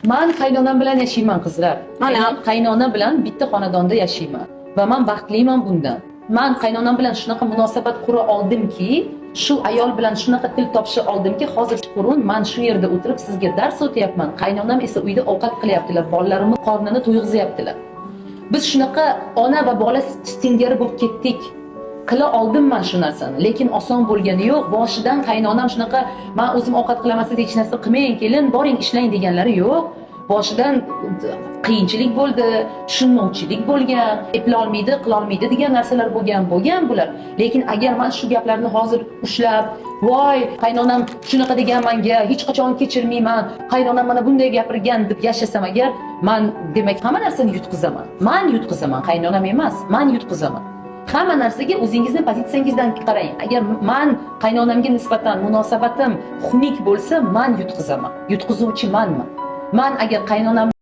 Men qaynonam bilan yashayman qizlar. Mana. Qaynonam bilan bitta xonadonda yashayman va men baxtliman bundan. Men qaynonam bilan shunaqa munosabat qura oldimki, shu ayol bilan shunaqa til topisha oldimki, hozir ko'rin, men shu yerda o'tirib sizga dars o'tyapman. Qaynonam esa uyda ovqat qilyaptilar, bolalarimning qornini to'yg'izayaptilar. Biz shunaqa ona va bola singari bo'lib ketdik. Qila oldimman shu narsani, lekin oson bo'lgani yo'q. Boshidan qaynonam shunaqa, men o'zim ovqat qilaman, siz hech narsa qilmang, kelin, boring ishlang deganlari yo'q. Boshidan qiyinchilik bo'ldi, tushunmovchilik bo'lgan, epla olmaydi, qila olmaydi degan narsalar bo'lgan bular. Lekin agar men shu gaplarni hozir ushlab, voy, qaynonam shunaqa degan menga, hech qachon kechirmayman, qaynonam mana bunday gapirgan deb yashasam agar, men demak hamma narsani yutqizaman. Men yutqizaman, qaynonam emas, men yutqizaman. Hamma narsaga o'zingizning pozitsiyangizdan qarang. Agar men qaynonamga nisbatan munosabatim xunuk bo'lsa, men yutqizaman. Yutqizuvchi menman. Men agar qaynonam